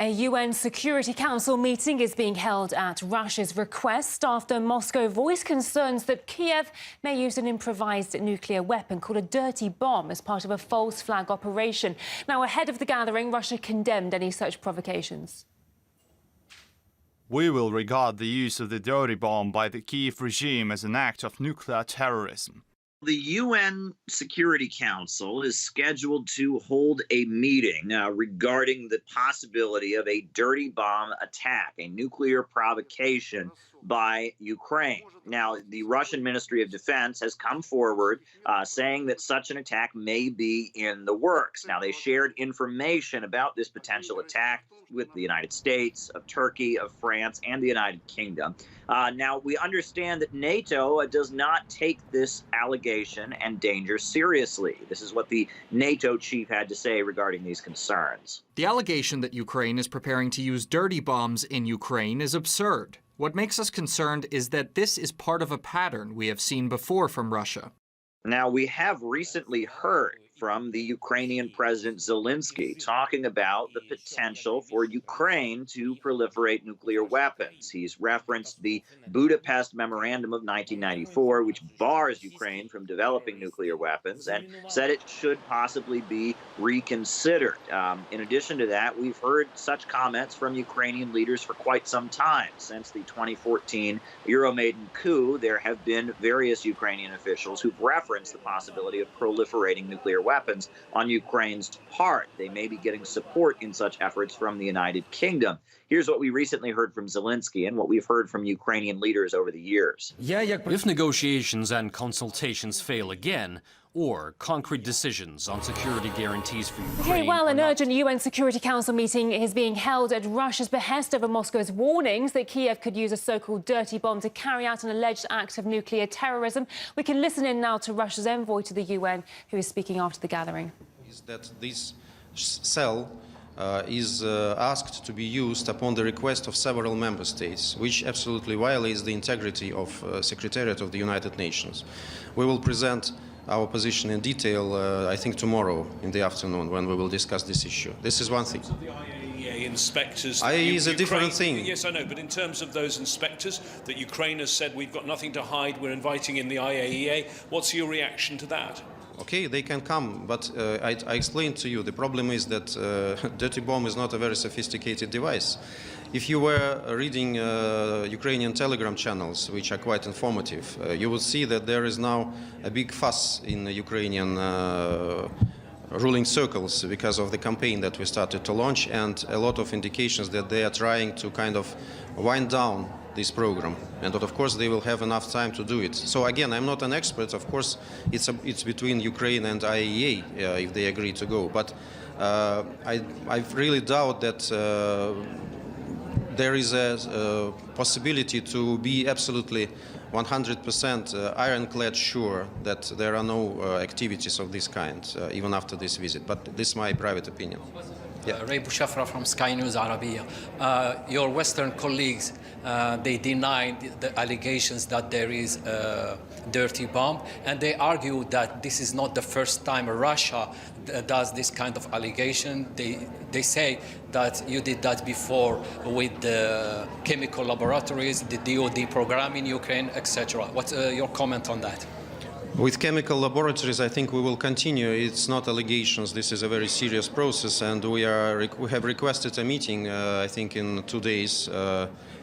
A UN Security Council meeting is being held at Russia's request after Moscow voiced concerns that Kiev may use an improvised nuclear weapon called a dirty bomb as part of a false flag operation. Now, ahead of the gathering, Russia condemned any such provocations. We will regard the use of the dirty bomb by the Kiev regime as an act of nuclear terrorism. The UN Security Council is scheduled to hold a meeting regarding the possibility of a dirty bomb attack, a nuclear provocation by Ukraine. Now, the Russian Ministry of Defense has come forward saying that such an attack may be in the works. Now, they shared information about this potential attack with the United States, of Turkey, of France, and the United Kingdom. Now, we understand that NATO does not take this allegation and danger seriously. This is what the NATO chief had to say regarding these concerns. The allegation that Ukraine is preparing to use dirty bombs in Ukraine is absurd. What makes us concerned is that this is part of a pattern we have seen before from Russia. Now, we have recently heard from the Ukrainian President Zelensky talking about the potential for Ukraine to proliferate nuclear weapons. He's referenced the Budapest Memorandum of 1994, which bars Ukraine from developing nuclear weapons, and said it should possibly be reconsidered. In addition to that, we've heard such comments from Ukrainian leaders for quite some time. Since the 2014 Euromaidan coup, there have been various Ukrainian officials who've referenced the possibility of proliferating nuclear weapons on Ukraine's part. They may be getting support in such efforts from the United Kingdom. Here's what we recently heard from Zelensky and what we've heard from Ukrainian leaders over the years. If negotiations and consultations fail again, or concrete decisions on security guarantees for Ukraine. Okay, well, an urgent UN Security Council meeting is being held at Russia's behest over Moscow's warnings that Kiev could use a so-called dirty bomb to carry out an alleged act of nuclear terrorism. We can listen in now to Russia's envoy to the UN, who is speaking after the gathering. Is that this cell is asked to be used upon the request of several member states, which absolutely violates the integrity of Secretariat of the United Nations. We will present our position in detail, I think, tomorrow in the afternoon when we will discuss this issue. This is one thing. The IAEA inspectors. IAEA is a different thing. Yes, I know, but in terms of those inspectors that Ukraine has said we've got nothing to hide, we're inviting in the IAEA, what's your reaction to that? Okay, they can come, but I explained to you the problem is that dirty bomb is not a very sophisticated device. If you were reading Ukrainian Telegram channels, which are quite informative, you will see that there is now a big fuss in the Ukrainian ruling circles because of the campaign that we started to launch, and a lot of indications that they are trying to kind of wind down this program, and that of course they will have enough time to do it. So again, I'm not an expert. Of course, it's between Ukraine and IAEA if they agree to go. But I really doubt that there is a possibility to be absolutely 100% ironclad sure that there are no activities of this kind, even after this visit. But this is my private opinion. Ray Bouchafra from Sky News Arabia. Your Western colleagues, they denied the allegations that there is a dirty bomb, and they argue that this is not the first time Russia does this kind of allegation. They say that you did that before with the chemical laboratories, the DOD program in Ukraine, etc. What's your comment on that? With chemical laboratories, I think we will continue. It's not allegations. This is a very serious process, and we have requested a meeting, I think, in 2 days,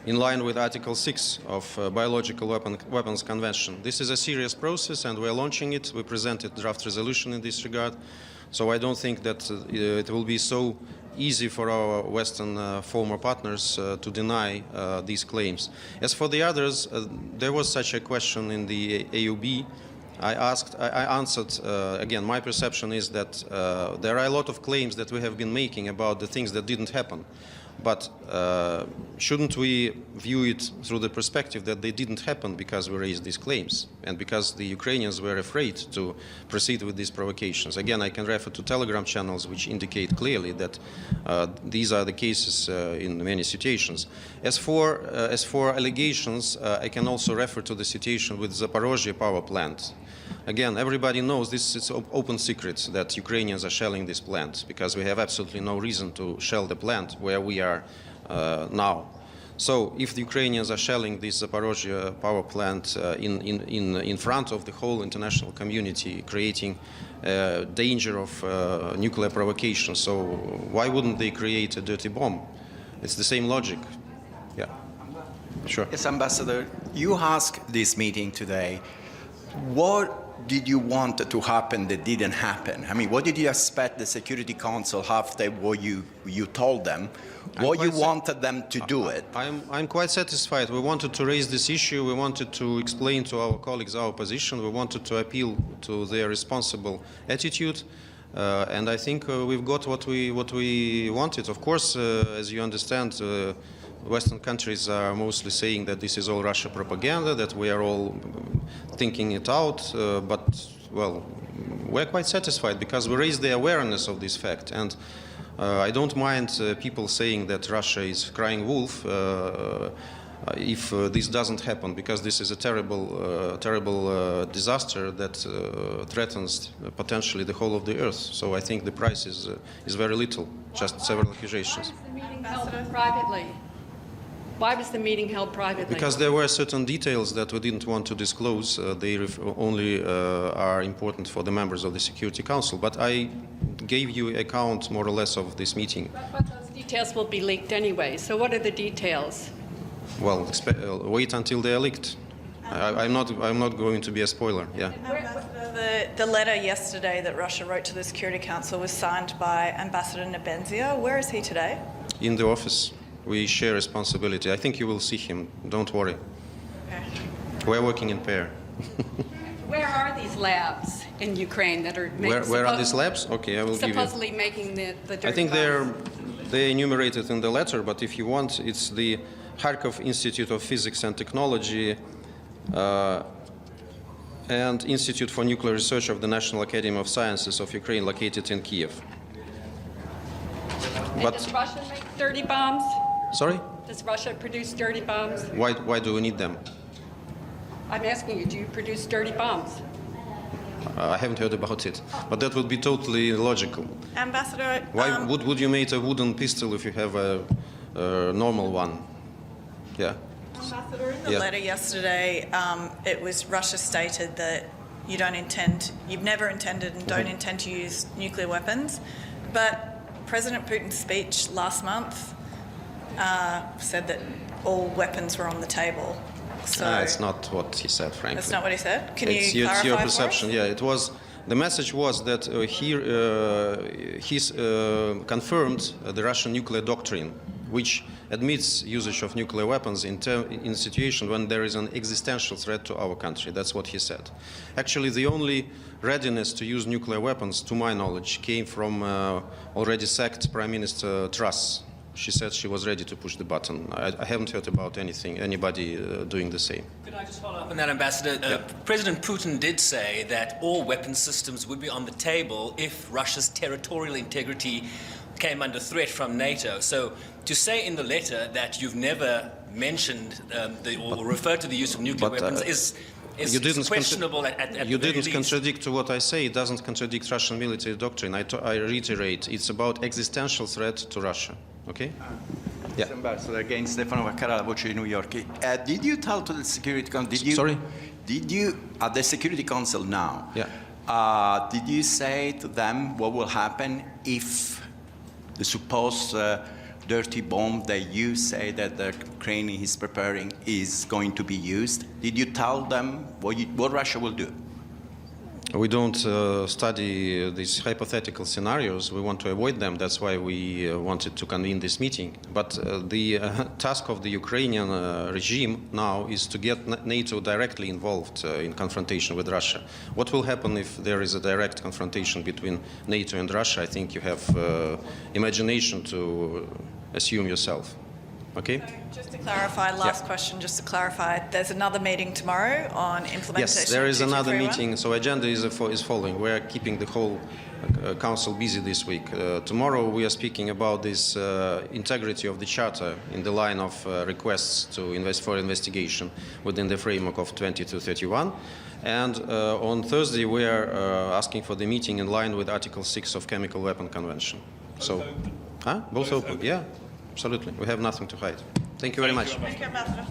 in line with Article 6 of Biological Weapons Convention. This is a serious process, and we are launching it. We presented draft resolution in this regard. So I don't think that it will be so easy for our Western former partners to deny these claims. As for the others, there was such a question in the AUB. I answered, again, my perception is that there are a lot of claims that we have been making about the things that didn't happen. But shouldn't we view it through the perspective that they didn't happen because we raised these claims and because the Ukrainians were afraid to proceed with these provocations? Again, I can refer to Telegram channels which indicate clearly that these are the cases in many situations. As for allegations, I can also refer to the situation with Zaporozhye power plant. again, everybody knows this is open secret that Ukrainians are shelling this plant, because we have absolutely no reason to shell the plant where we are now. So if the Ukrainians are shelling this Zaporozhye power plant in front of the whole international community, creating danger of nuclear provocation, so why wouldn't they create a dirty bomb? It's the same logic. Yeah, sure. Yes, Ambassador, you asked this meeting today, what did you want to happen that didn't happen? I mean, what did you expect the Security Council after what you told them? What you wanted them to do it? I'm quite satisfied. We wanted to raise this issue. We wanted to explain to our colleagues our position. We wanted to appeal to their responsible attitude. And I think we've got what we wanted. Of course, as you understand, Western countries are mostly saying that this is all Russia propaganda, that we are all thinking it out. But, well, we're quite satisfied because we raised the awareness of this fact. And I don't mind people saying that Russia is crying wolf if this doesn't happen, because this is a terrible disaster that threatens potentially the whole of the earth. So I think the price is very little, just several accusations. Why was the meeting held privately? Because there were certain details that we didn't want to disclose. They only are important for the members of the Security Council. But I gave you an account, more or less, of this meeting. But those details will be leaked anyway. So what are the details? Well, wait until they are leaked. I'm not going to be a spoiler. Yeah. The letter yesterday that Russia wrote to the Security Council was signed by Ambassador Nebenzia. Where is he today? In the office. We share responsibility. I think you will see him. Don't worry. Okay. We're working in pair. Where are these labs in Ukraine that are Where are these labs? Okay, I will give you. Supposedly making the dirty I think bombs? they're enumerated in the letter, but if you want, it's the Kharkov Institute of Physics and Technology and Institute for Nuclear Research of the National Academy of Sciences of Ukraine, located in Kiev. And does Russia make dirty bombs? Sorry? Does Russia produce dirty bombs? Why do we need them? I'm asking you, do you produce dirty bombs? I haven't heard about it, but that would be totally illogical. Ambassador, Why would you make a wooden pistol if you have a normal one? Yeah. Ambassador, in the letter yesterday, it was Russia stated that you've never intended and don't intend to use nuclear weapons, but President Putin's speech last month said that all weapons were on the table. So It's not what he said, frankly. That's not what he said? Can It's you clarify your for perception. us? Yeah, it was. The message was that he's confirmed the Russian nuclear doctrine, which admits usage of nuclear weapons in a situation when there is an existential threat to our country. That's what he said. Actually, the only readiness to use nuclear weapons, to my knowledge, came from already sacked Prime Minister Truss. She said she was ready to push the button. I haven't heard about anybody doing the same. Could I just follow up on that, Ambassador? President Putin did say that all weapon systems would be on the table if Russia's territorial integrity came under threat from NATO. So to say in the letter that you've never mentioned or referred to the use of nuclear weapons is questionable at the You didn't very contradict to what I say. It doesn't contradict Russian military doctrine. I reiterate, it's about existential threat to Russia. Okay? Yeah. Ambassador, again, Stefano Vaccarella, Voce di New York. Did you tell to the Security Council? Sorry? Did you, at the Security Council now, Yeah. did you say to them what will happen if the supposed dirty bomb that you say that the Ukraine is preparing is going to be used? Did you tell them what Russia will do? We don't study these hypothetical scenarios. We want to avoid them. That's why we wanted to convene this meeting. But the task of the Ukrainian regime now is to get NATO directly involved in confrontation with Russia. What will happen if there is a direct confrontation between NATO and Russia? I think you have imagination to assume yourself. Okay? So just to clarify, last question, just to clarify, there's another meeting tomorrow on implementation. Yes, there is of another 2231. meeting. So agenda is following. We're keeping the whole Council busy this week. Tomorrow we are speaking about this integrity of the Charter in the line of requests to for investigation within the framework of 2231. And on Thursday we are asking for the meeting in line with Article 6 of Chemical Weapon Convention. So, both open, yeah, absolutely. We have nothing to hide. Thank you very much. Thank you, Ambassador.